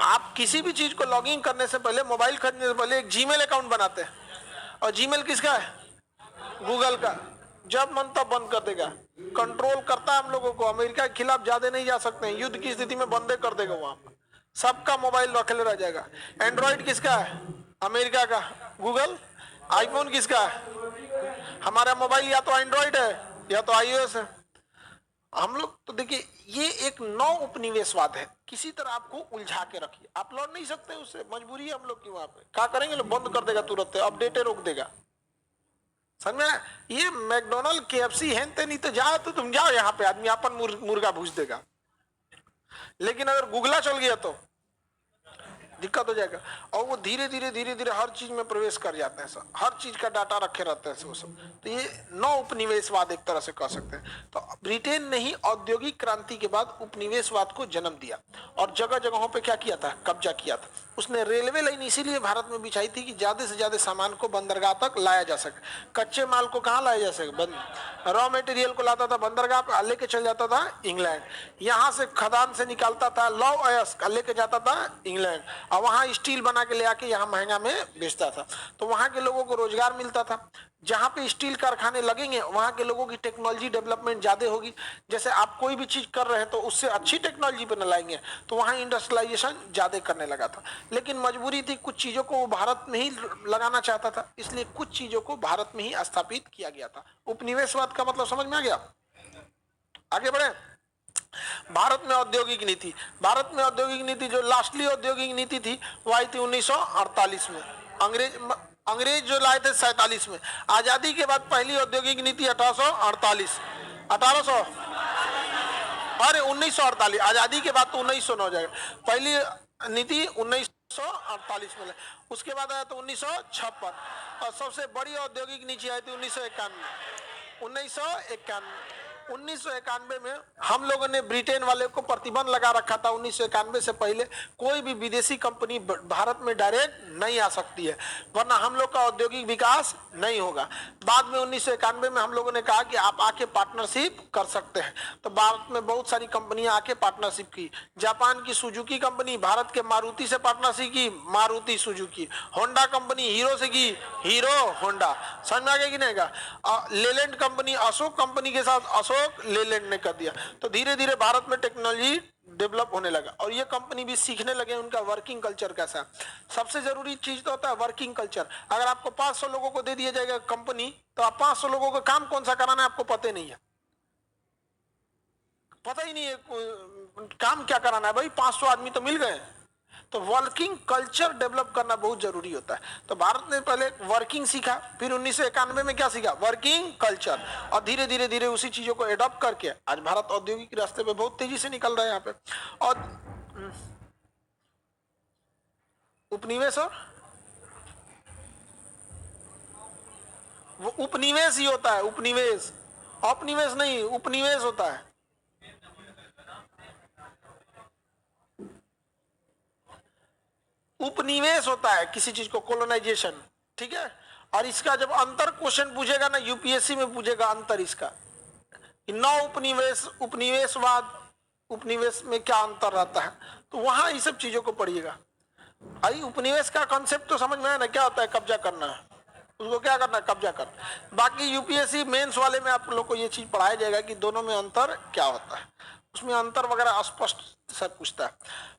आप किसी भी चीज को लॉगिन करने से पहले, मोबाइल खरीदने से पहले एक जीमेल अकाउंट बनाते हैं। और जीमेल किसका है? गूगल का। जब मन तब बंद कर देगा, कंट्रोल करता है हम लोगों को। अमेरिका के खिलाफ ज्यादा नहीं जा सकते हैं, युद्ध की स्थिति में बंदे कर देगा वहां पर। सबका मोबाइल रखेले रह जाएगा। एंड्रॉइड किसका है? अमेरिका का। गूगल, आईफोन किसका है? हमारा मोबाइल या तो एंड्रॉइड है या तो आईओएस है। हम लोग तो देखिए, ये एक नौ उपनिवेशवाद है। किसी तरह आपको उलझा के रखिए, आप लौट नहीं सकते उससे, मजबूरी है हम लोग की। वहां पे क्या करेंगे? लोग बंद कर देगा तुरंत, अपडेट रोक देगा। समझ में? ये मैकडोनल्ड, केएफसी है नहीं तो जाओ, तो तुम जाओ यहाँ पे, आदमी अपन मुर्गा भूज देगा। लेकिन अगर गूगला चल गया तो दिक्कत हो जाएगा। और वो धीरे धीरे हर चीज में प्रवेश कर जाते हैं सब, हर चीज का डाटा रखे रहते हैं वो सब। तो ये नौ उपनिवेशवाद एक तरह से कह सकते हैं। तो ब्रिटेन ने ही औद्योगिक क्रांति के बाद उपनिवेशवाद को जन्म दिया और जगह जगहों पे क्या किया था? कब्जा किया था। उसने रेलवे लाइन इसीलिए भारत में बिछाई थी कि ज्यादा से ज्यादा सामान को बंदरगाह तक लाया जा सके। कच्चे माल को कहाँ लाया जा सके? रॉ मटेरियल को लाता था बंदरगाह पे, लेके चल जाता था इंग्लैंड। यहाँ से खदान से निकालता था लौ अयस्क, लेके जाता था इंग्लैंड, और वहां स्टील बना के ले आके यहाँ महंगा में बेचता था। तो वहां के लोगों को रोजगार मिलता था। जहां पे स्टील कारखाने लगेंगे वहां के लोगों की टेक्नोलॉजी डेवलपमेंट ज्यादा होगी। जैसे आप कोई भी चीज कर रहे हैं तो उससे अच्छी टेक्नोलॉजी पे न लाएंगे, तो वहां इंडस्ट्रियलाइजेशन ज्यादा करने लगा था। लेकिन मजबूरी थी, कुछ चीजों को वो भारत में ही लगाना चाहता था, इसलिए कुछ चीजों को भारत में ही स्थापित किया गया था। उपनिवेशवाद का मतलब समझ में आ गया? आगे बढ़े। भारत में औद्योगिक नीति, भारत में औद्योगिक नीति जो लास्टली औद्योगिक नीति थी वो आई थी 1948 में। अंग्रेज जो लाए थे 47 में। आजादी के बाद पहली औद्योगिक नीति 1848, 1800 अरे 1948। आजादी के बाद तो 1909 हो जाएगा। पहली नीति 1948 में। उसके बाद आया तो 1956, और सबसे बड़ी औद्योगिक नीति आई थी 1991 में हम लोगों ने ब्रिटेन वाले को प्रतिबंध लगा रखा था। 1991 से पहले कोई भी विदेशी कंपनी भारत में डायरेक्ट नहीं आ सकती है, वरना हम लोग का औद्योगिक विकास नहीं होगा। बाद में 1991 में हम लोगों ने कहा कि आप आके पार्टनरशिप कर सकते हैं। तो भारत में बहुत सारी कंपनियां आके पार्टनरशिप की। जापान की सुजुकी कंपनी भारत के मारुति से पार्टनरशिप की, Maruti Suzuki. Honda company hero से की, हीरो होंडा। समझ में आ गया कि नहीं? लेलैंड कंपनी अशोक कंपनी के साथ अशोक लेलैंड ने कर दिया। तो धीरे धीरे भारत में टेक्नोलॉजी डेवलप होने लगा और ये कंपनी भी सीखने लगे उनका वर्किंग कल्चर कैसा। सबसे जरूरी चीज तो होता है वर्किंग कल्चर। अगर आपको 500 लोगों को दे दिया जाएगा कंपनी, तो आप 500 लोगों को काम कौन सा कराना है आपको पता नहीं है, पता ही नहीं है काम क्या कराना है। भाई 500 आदमी तो मिल गए। तो वर्किंग कल्चर डेवलप करना बहुत जरूरी होता है। तो भारत ने पहले वर्किंग सीखा, फिर 1991 में क्या सीखा? Working culture. और धीरे धीरे उसी चीजों को एडॉप्ट करके आज भारत औद्योगिक रास्ते पे बहुत तेजी से निकल रहा है यहाँ पे। और उपनिवेश, और वो उपनिवेश ही होता है, उपनिवेश, औपनिवेश नहीं, उपनिवेश होता है। उपनिवेश होता है किसी चीज को, कोलोनाइजेशन, ठीक है। और इसका जब अंतर क्वेश्चन पूछेगा ना, यूपीएससी में पूछेगा अंतर इसका, नौ उपनिवेश, उपनिवेशवाद, उपनिवेश में क्या अंतर रहता है, तो वहां ये सब चीजों को पढ़िएगा। आई उपनिवेश का कॉन्सेप्ट तो समझ में आया ना, क्या होता है? कब्जा करना है, उसको क्या करना है? कब्जा करना। बाकी यूपीएससी मेंस वाले में आप लोग को ये चीज पढ़ाया जाएगा कि दोनों में अंतर क्या होता है, उसमें अंतर वगैरह स्पष्ट सब पूछता है।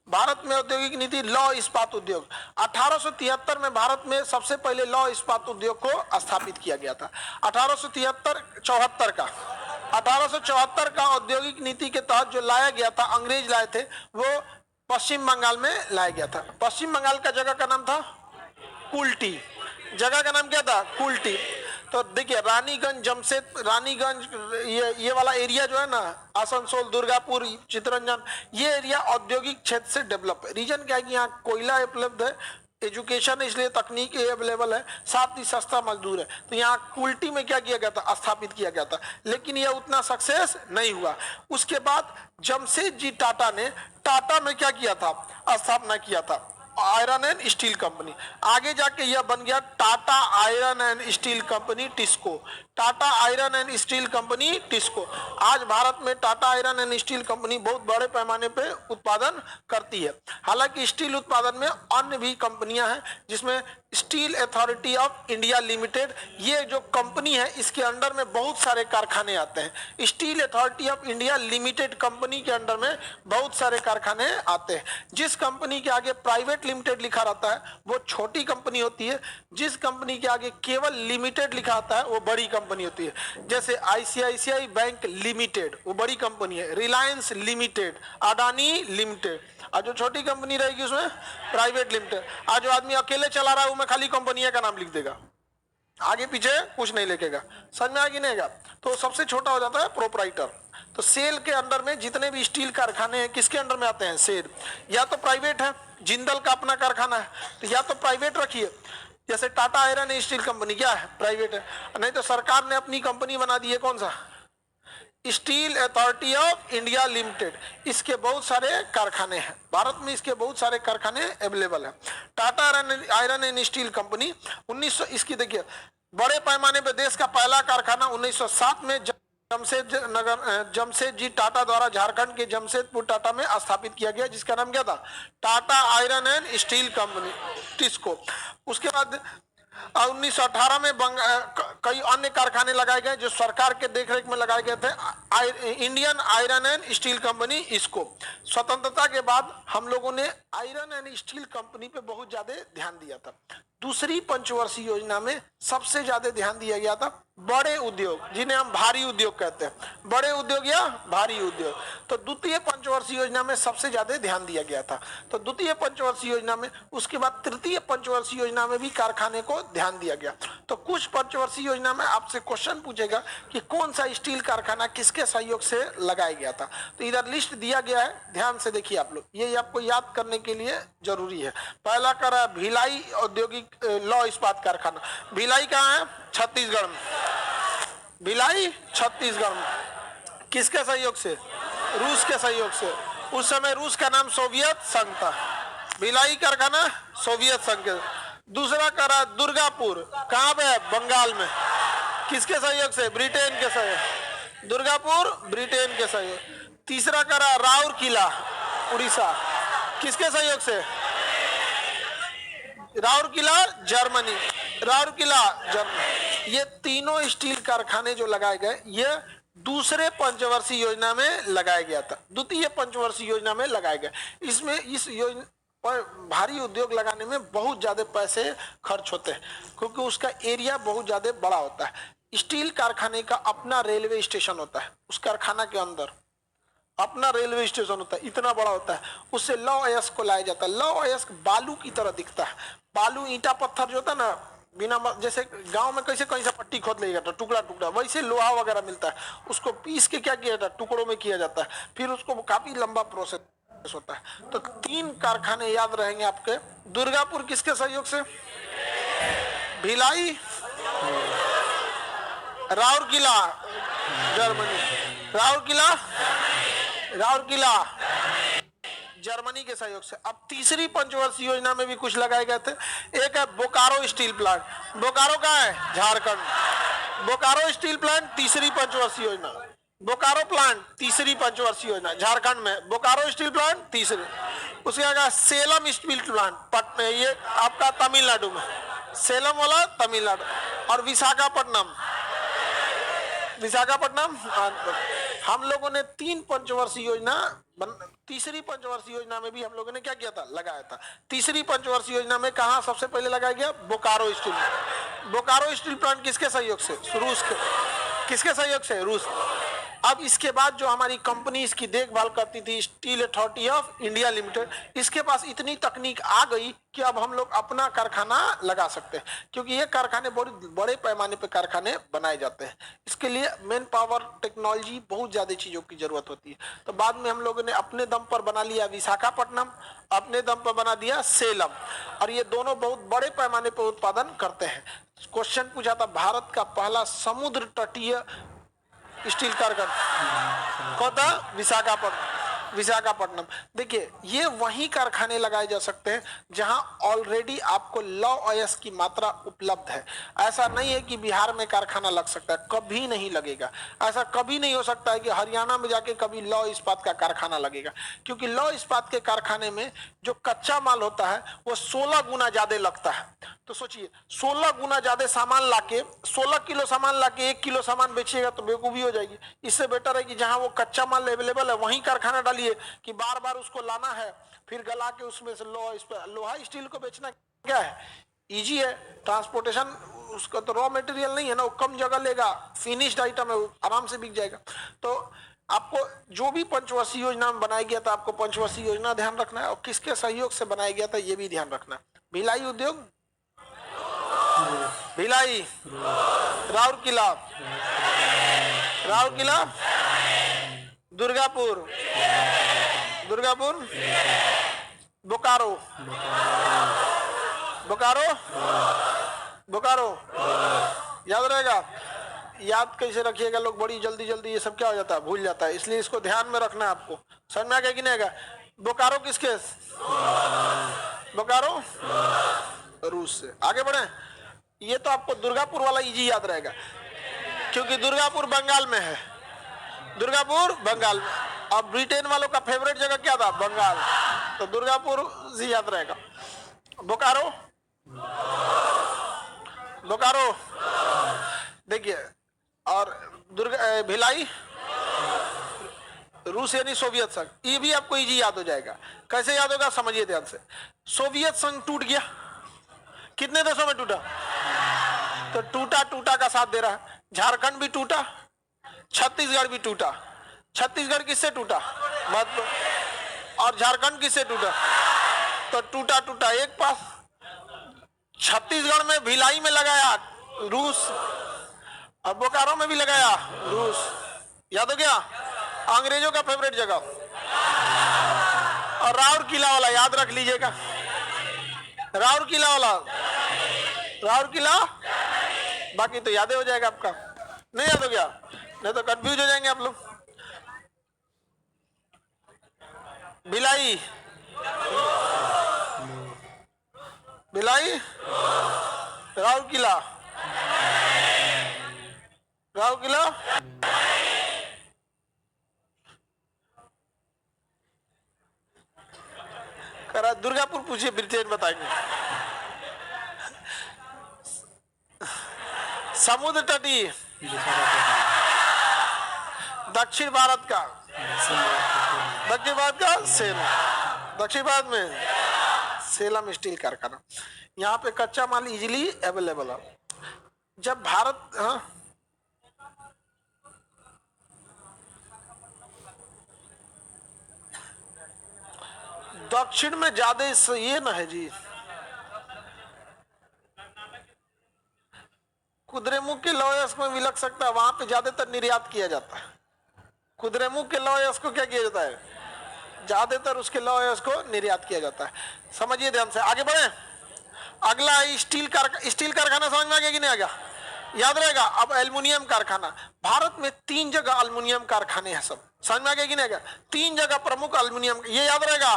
भारत में औद्योगिक नीति, लौ इस्पात उद्योग। 1873 में भारत में सबसे पहले लौ इस्पात उद्योग को स्थापित किया गया था। 1874 का औद्योगिक नीति के तहत जो लाया गया था, अंग्रेज लाए थे, वो पश्चिम बंगाल में लाया गया था। पश्चिम बंगाल का जगह का नाम था कुल्टी। जगह का नाम क्या था? कुल्टी। तो देखिए रानीगंज, जमशेद, रानीगंज, ये वाला एरिया जो है ना, आसनसोल, दुर्गापुर, चितरंजन, ये एरिया औद्योगिक क्षेत्र से डेवलप है। रीजन क्या है कि यहाँ कोयला उपलब्ध है, एजुकेशन इसलिए तकनीक अवेलेबल है, साथ ही सस्ता मजदूर है। तो यहाँ कुल्टी में क्या किया गया था, स्थापित किया गया था, लेकिन यह उतना सक्सेस नहीं हुआ। उसके बाद जमशेदजी टाटा ने टाटा में क्या किया था, स्थापना किया था आयरन एंड स्टील कंपनी। आगे जाके यह बन गया Tata iron and steel company TISCO, Tata iron and steel company TISCO. आज भारत में Tata iron and steel company बहुत बड़े पैमाने पे उत्पादन करती है। हालांकि स्टील उत्पादन में अन्य भी कंपनियां हैं, जिसमें steel authority of India limited, ये जो कंपनी है इसके अंडर में बहुत सारे कारखाने आते हैं। Steel authority of India limited company के अंडर में बहुत सारे कारखाने आते हैं। जिस कंपनी के आगे प्राइवेट लिमिटेड लिखा रहता है वो छोटी कंपनी होती है, जिस कंपनी के आगे केवल लिमिटेड लिखा आता है वो बड़ी कंपनी होती है। जैसे आईसीआईसीआई बैंक लिमिटेड वो बड़ी कंपनी है, रिलायंस लिमिटेड, अडानी लिमिटेड। और जो छोटी कंपनी रहेगी उसमें प्राइवेट लिमिटेड। आज जो आदमी अकेले चला रहा है वो में खाली कंपनियां का नाम लिख देगा, आगे पीछे कुछ नहीं लिखेगा। समझ में आ गई नहीं? तो सबसे छोटा हो जाता है प्रोपराइटर। तो सेल के अंडर में जितने भी स्टील कारखाने हैं किसके अंडर में आते हैं, सेल। या तो प्राइवेट है, जिंदल का अपना कारखाना है तो या तो प्राइवेट रखिए, जैसे Tata iron and steel company क्या है, प्राइवेट है। नहीं तो सरकार ने अपनी कंपनी बना दी है, कौन सा, steel authority of India limited. इसके बहुत सारे कारखाने हैं भारत में, इसके बहुत सारे कारखाने अवेलेबल हैं। Tata iron and steel company 1900, इसकी देखिए बड़े पैमाने पे देश का पहला कारखाना 1907 में जमशेदजी टाटा द्वारा झारखंड के जमशेदपुर टाटा में स्थापित किया गया, जिसका नाम क्या था, Tata iron and steel company TISCO. उसके बाद 1918 में कई अन्य कारखाने लगाए गए जो सरकार के देखरेख में लगाए गए थे। Indian iron and steel company, इसको स्वतंत्रता के बाद हम लोगों ने आयरन एंड स्टील कंपनी पे बहुत ज्यादा ध्यान दिया था। दूसरी पंचवर्षीय योजना में सबसे ज्यादा ध्यान दिया गया था बड़े उद्योग, जिन्हें हम भारी उद्योग कहते हैं, बड़े उद्योग या भारी उद्योग। तो द्वितीय पंचवर्षीय योजना में सबसे ज्यादा ध्यान दिया गया था। तो द्वितीय पंचवर्षीय योजना में, उसके बाद तृतीय पंचवर्षीय योजना में भी कारखाने को ध्यान दिया गया। तो कुछ पंचवर्षीय योजना में आपसे क्वेश्चन पूछेगा कि कौन सा स्टील कारखाना किसके सहयोग से लगाया गया था। तो इधर लिस्ट दिया गया है, ध्यान से देखिए आप लोग, ये आपको याद करने के लिए जरूरी है। पहला करा भिलाई औद्योगिक लौह इस्पात कारखाना। भिलाई कहाँ है, छत्तीसगढ़ में। भिलाई छत्तीसगढ़ में। किसके सहयोग से, रूस के सहयोग से। उस समय रूस का नाम सोवियत संघ था। भिलाई कारखाना सोवियत संघ के। दूसरा करा दुर्गापुर, कहाँ पे है, बंगाल में। किसके सहयोग से, ब्रिटेन के सहयोग। दुर्गापुर ब्रिटेन के सहयोग। तीसरा करा राउरकेला उड़ीसा, किसके सहयोग से, राउरकेला जर्मनी, राउरकेला जर्मनी। ये तीनों स्टील कारखाने जो लगाए गए ये दूसरे पंचवर्षीय योजना में लगाया गया था, द्वितीय पंचवर्षीय योजना में लगाए गए। इसमें इस योजना पर भारी उद्योग लगाने में बहुत ज्यादा पैसे खर्च होते हैं, क्योंकि उसका एरिया बहुत ज्यादा बड़ा होता है। स्टील कारखाने का अपना रेलवे स्टेशन होता है, उस कारखाना के अंदर अपना रेलवे स्टेशन होता है, इतना बड़ा होता है। उससे लौह अयस्क को लाया जाता है। लौह अयस्क बालू की तरह दिखता है। बालू ईंटा पत्थर जो होता है ना, बिना जैसे गांव में कैसे कहीं से पट्टी खोद लिया जाता है टुकड़ा टुकड़ा, वैसे लोहा वगैरह मिलता है। उसको पीस के क्या किया जाता है, टुकड़ों में किया जाता है, फिर उसको काफी लंबा प्रोसेस होता है। तो 3 कारखाने याद रहेंगे आपके। दुर्गापुर किसके सहयोग से, भिलाई, राउरकेला जर्मनी, राउरकेला जर्मनी के सहयोग से। अब तीसरी पंचवर्षीय योजना में भी कुछ लगाए गए थे। एक है बोकारो स्टील प्लांट। बोकारो कहाँ है, झारखंड। बोकारो स्टील प्लांट तीसरी पंचवर्षीय योजना। बोकारो प्लांट तीसरी पंचवर्षीय योजना झारखंड में। बोकारो स्टील प्लांट तीसरी। उसके आगे सेलम स्टील प्लांट पटना, ये आपका तमिलनाडु में, सेलम वाला तमिलनाडु। और विशाखापट्टनम हम लोगों ने 3 पंचवर्षीय योजना, तीसरी पंचवर्षीय योजना में भी हम लोगों ने क्या किया था, लगाया था। तीसरी पंचवर्षीय योजना में कहा सबसे पहले लगाया गया, Bokaro steel. Bokaro steel plant किसके सहयोग से, रूस के। किसके सहयोग से, रूस। अब इसके बाद जो हमारी कंपनी इसकी देखभाल करती थी, steel authority of India limited, इसके पास इतनी तकनीक आ गई कि अब हम लोग अपना कारखाना लगा सकते हैं, क्योंकि ये कारखाने बहुत बड़े पैमाने पे कारखाने बनाए जाते हैं। इसके लिए मैन पावर, टेक्नोलॉजी, बहुत ज्यादा चीजों की जरूरत होती है। तो बाद में हम लोगों ने अपने दम पर बना लिया विशाखापट्टनम, अपने दम पर बना दिया सेलम, और ये दोनों बहुत बड़े पैमाने पर उत्पादन करते हैं। क्वेश्चन पूछा था भारत का पहला समुद्र तटीय स्टील कारखाना कौन था? विशाखापट्टनम। देखिए ये वही कारखाने लगाए जा सकते हैं जहां ऑलरेडी आपको लौ अयस्क की मात्रा उपलब्ध है। ऐसा नहीं है कि बिहार में कारखाना लग सकता है, कभी नहीं लगेगा। ऐसा कभी नहीं हो सकता है कि हरियाणा में जाके कभी लौ इस्पात का कारखाना लगेगा, क्योंकि लौ इस्पात के कारखाने में जो कच्चा माल होता है वो 16 गुना ज्यादा लगता है। तो सोचिए 16 गुना ज्यादा सामान लाके, 16 किलो सामान लाके 1 किलो सामान बेचिएगा तो बेवकूफी हो जाएगी। इससे बेटर है कि जहां वो कच्चा माल अवेलेबल है वहीं कारखाना डालिए, कि बार बार उसको लाना है फिर गला के उसमें से लोहा स्टील को बेचना क्या है, इजी है। ट्रांसपोर्टेशन उसका तो रॉ मटेरियल नहीं है ना, वो कम जगह लेगा, फिनिश्ड आइटम है, वो आराम से बिक जाएगा। तो आपको जो भी पंचवर्षीय योजना में बनाया गया था, आपको पंचवर्षीय योजना ध्यान रखना है, और किसके सहयोग से बनाया गया था ये भी ध्यान रखना है। भिलाई उद्योग, भिलाई, राउरकेला, राउरकेला, दुर्गापुर, दुर्गापुर, बोकारो, बोकारो, बोकारो, याद रहेगा। याद कैसे रखिएगा, लोग बड़ी जल्दी जल्दी ये सब क्या हो जाता है, भूल जाता है, इसलिए इसको ध्यान में रखना है आपको। समझ में आ गया कि नहीं आएगा? बोकारो किसके? बोकारो रूस से। आगे बढ़े, ये तो आपको दुर्गापुर वाला इजी याद रहेगा, क्योंकि दुर्गापुर बंगाल में है, दुर्गापुर बंगाल में। अब ब्रिटेन वालों का फेवरेट जगह क्या था? बंगाल, तो दुर्गापुर जी याद रहेगा। बोकारो, बोकारो देखिए, और भिलाई रूस यानी सोवियत संघ, ये भी आपको इजी याद हो जाएगा। कैसे याद होगा समझिए ध्यान से। सोवियत संघ टूट गया, कितने देशों में टूटा? तो टूटा टूटा का साथ दे रहा है। झारखंड भी टूटा, छत्तीसगढ़ भी टूटा। छत्तीसगढ़ किससे टूटा? मत, और झारखंड किससे टूटा? तो टूटा टूटा एक पास। छत्तीसगढ़ में भिलाई में लगाया रूस, और बोकारो में भी लगाया रूस। याद हो गया? अंग्रेजों का फेवरेट जगह। और राउरकेला वाला याद रख लीजिएगा, राउरकेला वाला, राउरकेला, बाकी तो याद हो जाएगा आपका। नहीं याद हो गया? नहीं तो कंफ्यूज हो जाएंगे आप लोग। भिलाई, भिलाई, राउरकेला, राउरकेला, करा दुर्गापुर पूछिए, ब्रिटेन बताएंगे। समुद्र तटीय दक्षिण भारत का, दक्षिण भारत का सेलम, दक्षिण भारत में सेलम स्टील कारखाना। यहाँ पे कच्चा माल इजीली अवेलेबल है। जब भारत, हाँ दक्षिण में ज्यादा ये ना है जी, कुद्रेमुख के लौह अयस्क में भी लग सकता है, वहां पे ज्यादातर निर्यात किया जाता है। कुद्रेमुख के लौह अयस्क को क्या किया जाता है? ज्यादातर उसके लौह अयस्क को निर्यात किया जाता है। समझिए ध्यान से, आगे बढ़े। अगला स्टील कारखाना समझ में आ गया कि नहीं आ गया? याद रहेगा। अब एल्युमिनियम कारखाना, भारत में 3 जगह एल्युमिनियम कारखाने हैं, सब समझ में आ गया कि नहीं आ गया? 3 जगह प्रमुख एल्युमिनियम, ये याद रहेगा।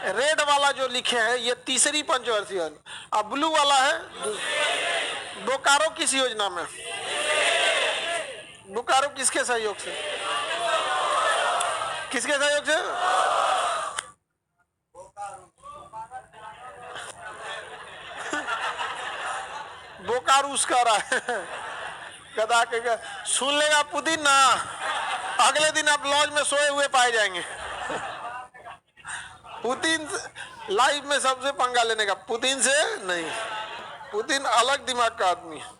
रेड वाला जो लिखे हैं ये तीसरी पंचवर्षीय योजना, अब ब्लू वाला है बोकारो किस योजना में? बोकारो किसके सहयोग से? किसके सहयोग से? बोकारूस का रहा है गदा के, सुन लेगा पुतिन ना, अगले दिन आप लॉज में सोए हुए पाए जाएंगे। पुतिन लाइफ में सबसे पंगा लेने का, पुतिन से नहीं, पुतिन अलग दिमाग का आदमी है।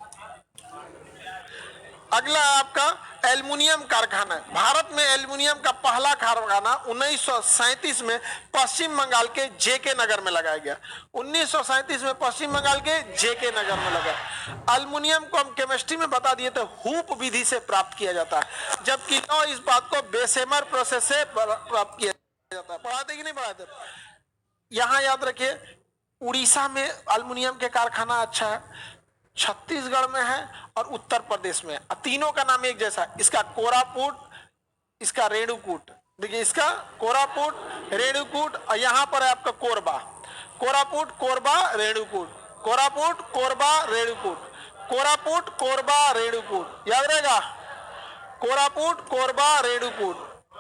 अगला आपका एल्युमिनियम कारखाना है। भारत में एल्युमिनियम का पहला कारखाना 1937 में पश्चिम बंगाल के जेके नगर में लगाया गया। 1937 में पश्चिम बंगाल के जेके नगर में लगा। एल्युमिनियम को हम केमिस्ट्री में बता दिए थे, हूप विधि से प्राप्त किया जाता है, जबकि इस बात को बेसेमर प्रोसेस से प्राप्त किया जाता है। पढ़ाते कि नहीं पढ़ाते? यहां याद रखिए, उड़ीसा में एल्युमिनियम के कारखाना अच्छा है, छत्तीसगढ़ में है और उत्तर प्रदेश में। तीनों का नाम एक जैसा, इसका कोरापुट, इसका रेणुकूट। देखिए इसका कोरापुट, रेणुकूट, और यहां पर है आपका कोरबा। कोरापुट, कोरबा, रेणुकूट, कोरापुट, कोरबा, रेणुकूट, कोरापुट, कोरबा, रेणुकूट। याद रहेगा, कोरापुट, कोरबा, रेणुकूट,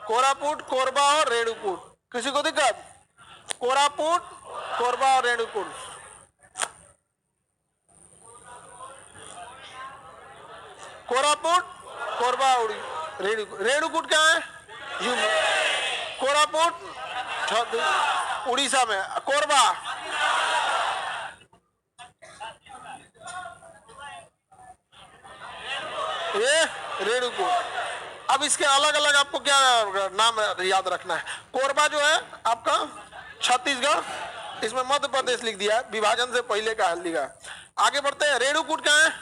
कोरापुट, कोरबा और रेणुकूट। किसी को दिक्कत? कोरापुट, कोरबा और रेणुकूट। कोरापुट, कोरबा, रेणुकूट। रेणुकूट कहाँ है? कोरापुट उड़ीसा में, कोरबा ये रेणुकूट। अब इसके अलग अलग आपको क्या नाम याद रखना है। कोरबा जो है आपका छत्तीसगढ़, इसमें मध्य प्रदेश लिख दिया है, विभाजन से पहले का लिखा। आगे बढ़ते हैं, रेणुकूट कहाँ है?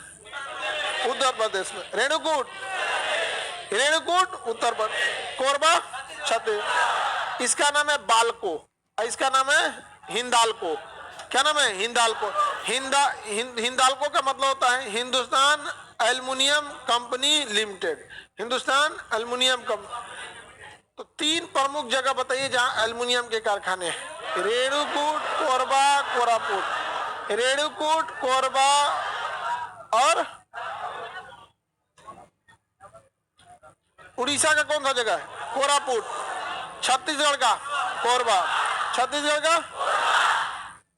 उत्तर प्रदेश में। रेणुकूट, रेणुकूट उत्तर प्रदेश, कोरबा छत्तीसगढ़। इसका नाम है बालको, इसका नाम है हिंदाल्को। क्या नाम है? हिंदाल्को। हिंदाल्को का मतलब होता है Hindustan aluminium company limited. Hindustan aluminium company. तो तीन प्रमुख जगह बताइए जहां एल्युमिनियम के कारखाने हैं। रेणुकूट, कोरबा, कोरापुट। रेणुकूट, कोरबा और उड़ीसा का कौन सा जगह है? कोरापुट। छत्तीसगढ़ का कोरबा, छत्तीसगढ़ का,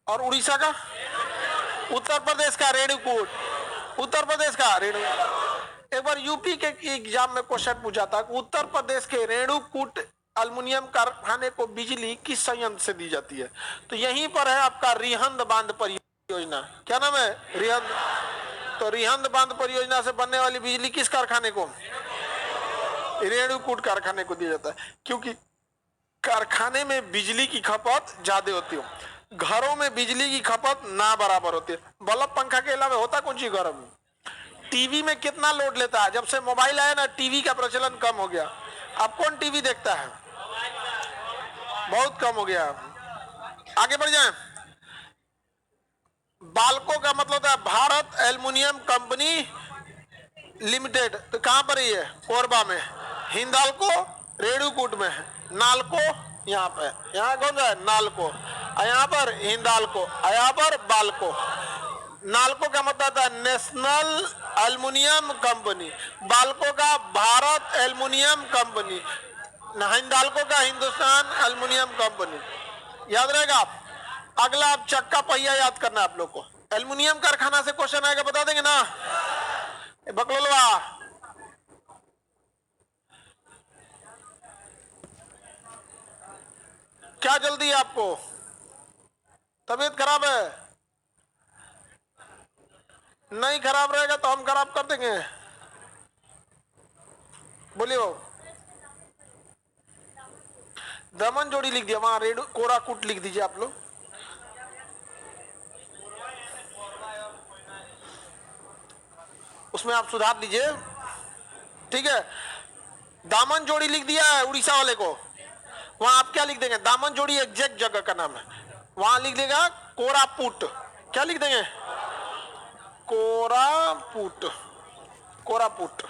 और उड़ीसा का, उत्तर प्रदेश का रेणुकूट, उत्तर प्रदेश का रेणुकूट। एक बार यूपी के एग्जाम में क्वेश्चन पूछा था कि उत्तर प्रदेश के रेणुकूट एल्युमिनियम कारखाने को बिजली किस संयंत्र से दी जाती है? तो यहीं पर है आपका रिहंद बांध परियोजना। क्या नाम है? रिहंद। तो रिहंद बांध परियोजना से बनने वाली बिजली किस कारखाने को? रेणुकूट कारखाने को दिया जाता है, क्योंकि कारखाने में बिजली की खपत ज्यादा होती है, घरों में बिजली की खपत ना बराबर होती है। बल्ब पंखा के अलावा होता कौन सी घर में? टीवी में कितना लोड लेता है? जब से मोबाइल आया ना, टीवी का प्रचलन कम हो गया। अब कौन टीवी देखता है? बहुत कम हो गया। आगे बढ़ जाए। बालको का मतलब होता है भारत एल्युमिनियम कंपनी लिमिटेड। तो कहां पर है ये? कोरबा में। हिंदाल्को रेणुकूट में है। नालको यहाँ पे, यहाँ कौन सा है? नालको। यहाँ पर हिंदाल्को, यहाँ पर बालको। नालको का मतलब है नेशनल एल्युमिनियम कंपनी, बालको का भारत एल्युमिनियम कंपनी, हिंदाल्को का हिंदुस्तान एल्युमिनियम कंपनी। याद रहेगा। अगला आप चक्का पहिया याद करना है आप लोग को। एल्युमिनियम कारखाना से क्वेश्चन आएगा, बता देंगे ना बकलोलवा? क्या जल्दी है आपको? तबीयत खराब है? नहीं खराब रहेगा तो हम खराब कर देंगे। बोलिए। दमन जोड़ी लिख दिया, वहां रेणु कोराकुट लिख दीजिए आप लोग। उसमें आप सुधार दीजिए, ठीक है। दामन जोड़ी लिख दिया है उड़ीसा वाले को, वहां आप क्या लिख देंगे? दामन जोड़ी एग्जैक्ट जगह का नाम है, वहां लिख देगा कोरापुट। क्या लिख देंगे? कोरापुट, कोरापुट,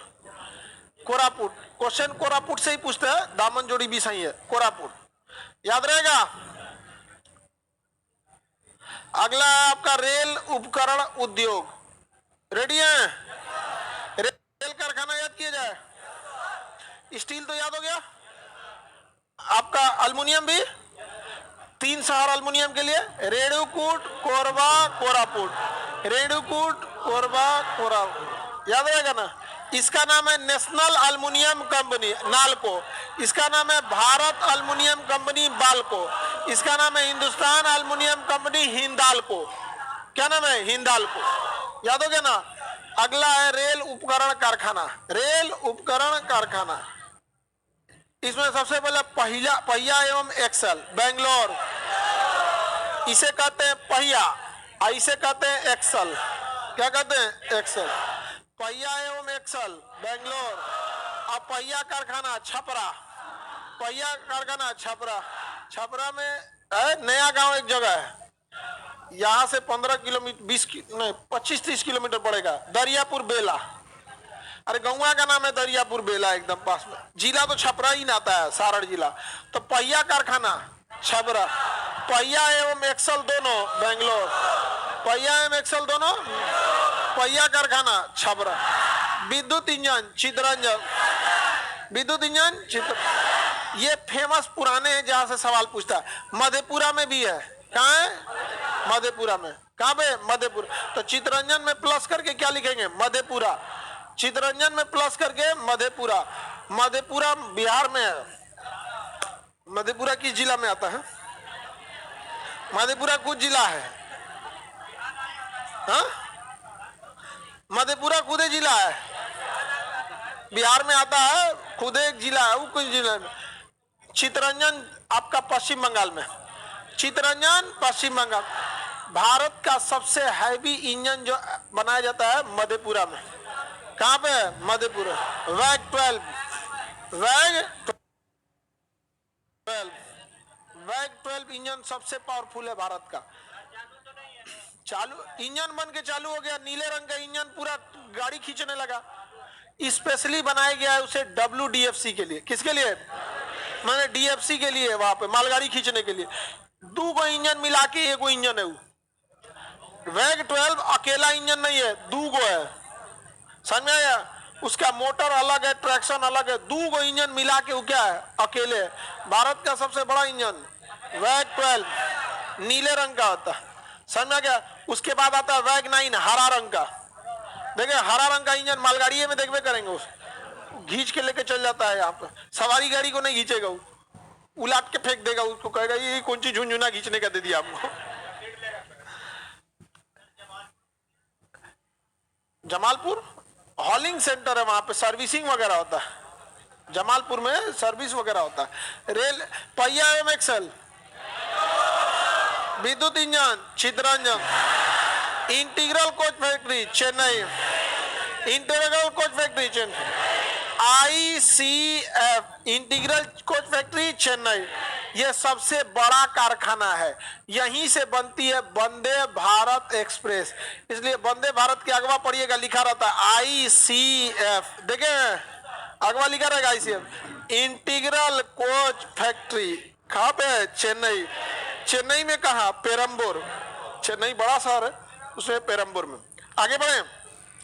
कोरापुट। क्वेश्चन कोरापुट से ही पूछते हैं, दामन जोड़ी भी सही है, कोरापुट। याद रहेगा। अगला आपका रेल उपकरण उद्योग। रेडी है? रेल कारखाना याद किया जाए। स्टील तो याद हो गया आपका। एल्युमिनियम भी, 3 शहर एल्युमिनियम के लिए, रेणुकूट, कोरबा, कोरापुट। रेणुकूट, कोरबा, कोरापुट। याद रहेगा ना। इसका नाम है नेशनल एल्युमिनियम कंपनी नालको। इसका नाम है भारत एल्युमिनियम कंपनी बालको। इसका नाम है हिंदुस्तान एल्युमिनियम कंपनी हिंदाल्को। क्या नाम है? हिंदाल्को। याद हो गया ना। अगला है रेल उपकरण कारखाना। रेल उपकरण कारखाना, इसमें सबसे पहले पहिया एवं एक्सल, बेंगलोर, इसे कहते हैं पहिया, इसे कहते हैं एक्सल। क्या कहते हैं? एक्सल। पहिया एवं एक्सल बेंगलोर। अब पहिया कारखाना छपरा, पहिया कारखाना छपरा। छपरा में नया गांव एक जगह है, यहाँ से 15 किलोमीटर 25-30 किलोमीटर पड़ेगा, दरियापुर बेला। अरे गौवा का नाम है दरियापुर बेला, एकदम पास में। जिला तो छपरा ही ना आता है, सारण जिला। तो पहिया कारखाना छपरा, पहिया एवं एक्सल दोनों बेंगलोर, पहिया एवं एक्सल दोनों, पहिया कारखाना छपरा। विद्युत इंजन चितरंजन, विद्युत इंजन चित्र, ये फेमस पुराने हैं जहां से सवाल पूछता है। मधेपुरा में भी है। कहाँ है? मधेपुरा में। कहाँ पे? मधेपुरा। तो चितरंजन में प्लस करके क्या लिखेंगे? मधेपुरा। चितरंजन में प्लस करके मधेपुरा। मधेपुरा बिहार में है। मधेपुरा किस जिला में आता है? मधेपुरा कुछ जिला है? हाँ, मधेपुरा खुदे जिला है, बिहार में आता है, खुदे एक जिला है, वो कुछ जिला में। चितरंजन आपका पश्चिम बंगाल में। चितरंजन पश्चिम बंगाल। भारत का सबसे हैवी इंजन जो बनाया जाता है मधेपुरा में। कहाँ पे है? मधेपुरा। वैग 12, वैग 12 इंजन सबसे पावरफुल है भारत का। चालू इंजन बन के चालू हो गया, नीले रंग का इंजन पूरा गाड़ी खींचने लगा। स्पेशली बनाया गया है उसे WDFC के लिए। किसके लिए? मैंने DFC के लिए, वहां पे मालगाड़ी खींचने के लिए। 2 को इंजन मिला के एक इंजन है वो। वैग 12 अकेला इंजन नहीं है, 2 को है। समझ में आया? उसका मोटर अलग है, ट्रैक्शन अलग है, 2 को इंजन मिला के वो क्या है? अकेले है। भारत का सबसे बड़ा इंजन वैग 12 नीले रंग का होता है। समझ में आ गया? उसके बाद आता है वैग 9 हरा रंग का। देखिए हरा रंग का इंजन मालगाड़ी में देखते करेंगे, उस घींच के लेके चल जाता है। यहाँ पे सवारी गाड़ी को नहीं घींचेगा, उलाट के फेंक देगा, उसको कहेगा ये कौन सी झुंझुना घींचने का दे दिया आपको। जमालपुर हॉलिंग सेंटर है, वहां पे सर्विसिंग वगैरह होता है। जमालपुर में सर्विस वगैरह होता है। रेल पहिया एवं एक्सल, विद्युत engine Chittaranjan, integral coach factory Chennai, integral coach factory Chennai, ICF integral coach factory Chennai, यह सबसे बड़ा कारखाना है। यहीं से बनती है वंदे भारत एक्सप्रेस। इसलिए वंदे भारत के अगवा पढ़िएगा, लिखा रहता है ICF। देखें अगवा लिखा रहेगा ICF, इंटीग्रल कोच फैक्ट्री। कहाँ पे है? चेन्नई। चेन्नई में कहा? पेरम्बूर। चेन्नई बड़ा शहर है, उसमें पेरम्बूर में। आगे बढ़े।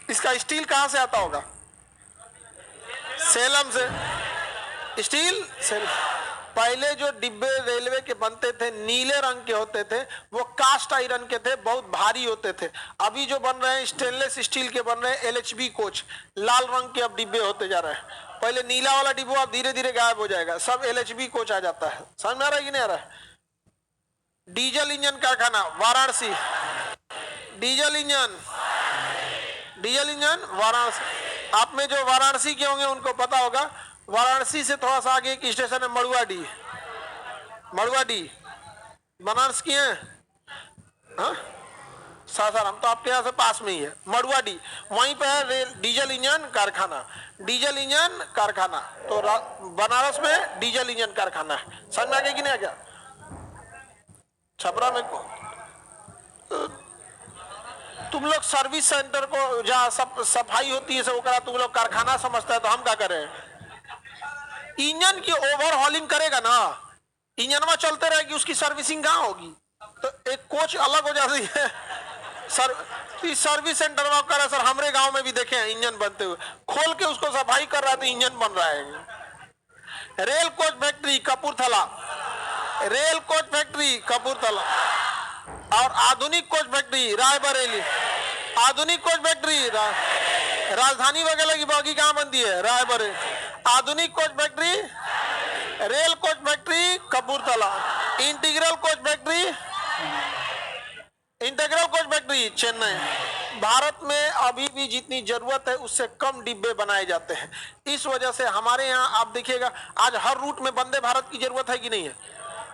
इसका स्टील कहां से आता होगा? सेलम से। स्टील सेलम। पहले जो डिब्बे रेलवे के बनते थे नीले रंग के होते थे, वो कास्ट आयरन के थे, बहुत भारी होते थे। अभी जो बन रहे हैं स्टेनलेस स्टील के बन रहे हैं, LHB कोच, लाल रंग के अब डिब्बे होते जा रहे हैं। पहले नीला वाला डिब्बा अब धीरे धीरे गायब हो जाएगा, सब LHB कोच आ जाता है। समझ में आ रहा है कि नहीं आ रहा है? डीजल इंजन कारखाना वाराणसी। Diesel engine Varanasi. आप में जो वाराणसी के होंगे उनको पता होगा, वाराणसी से थोड़ा सा आगे एक स्टेशन है मड़ुआडी। मड़ुआडी बनारस की है, हाँ? सासाराम तो आपके यहाँ से पास में ही है। मड़ुआडी वहीं पे है रेल डीजल इंजन कारखाना। डीजल इंजन कारखाना तो बनारस में डीजल इंजन कारखाना है। समझ में आ गया कि नहीं आ गया? छपरा में तुम लोग सर्विस सेंटर को जहाँ सफाई होती है सब तुम लोग कारखाना समझता है, तो हम क्या करें? इंजन की ओवरहॉलिंग करेगा ना, इंजन में चलते रहेगी, उसकी सर्विसिंग कहाँ होगी? तो एक कोच अलग हो जाती है। सर्विस सेंटर में कर रहा है सर, हमारे गांव में भी देखे हैं इंजन बनते हुए, खोल के उसको सफाई कर रहा है तो इंजन बन रहा है। Rail coach factory Kapurthala, rail coach factory Kapurthala, और आधुनिक कोच फैक्ट्री रायबरेली। आधुनिक कोच फैक्ट्री राजधानी वगैरह की बॉगी कहाँ बनती है? रायबरेली। आधुनिक coach factory, rail coach factory Kapurthala, integral coach factory Chennai. Bharat में अभी भी जितनी जरूरत है उससे कम डिब्बे बनाए जाते हैं। इस वजह से हमारे यहाँ आप देखिएगा आज हर रूट में वंदे भारत की जरूरत है कि नहीं है,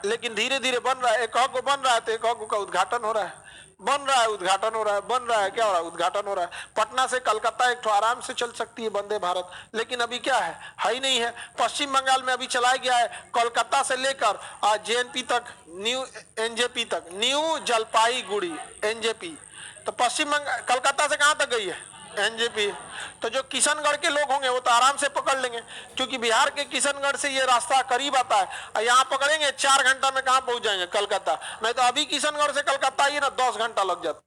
लेकिन धीरे धीरे बन रहा है। एक को बन रहा है तो एक का उद्घाटन हो रहा है, बन रहा है उद्घाटन हो रहा है, बन रहा है क्या हो रहा है, उद्घाटन हो रहा है। पटना से कलकत्ता एक तो आराम से चल सकती है वंदे भारत, लेकिन अभी क्या है ही नहीं है। पश्चिम बंगाल में अभी चलाया गया है कोलकाता से लेकर जेएनपी तक, न्यू एनजेपी तक, न्यू जलपाईगुड़ी एनजेपी। तो पश्चिम बंगाल कलकत्ता से कहां तक गई है, एनजेपी। तो जो किशनगढ़ के लोग होंगे वो तो आराम से पकड़ लेंगे, क्योंकि बिहार के किशनगढ़ से ये रास्ता करीब आता है। और यहाँ पकड़ेंगे 4 घंटा में कहाँ पहुंच जाएंगे, कलकत्ता। नहीं तो अभी किशनगढ़ से कलकत्ता ही ना 10 घंटा लग जाता।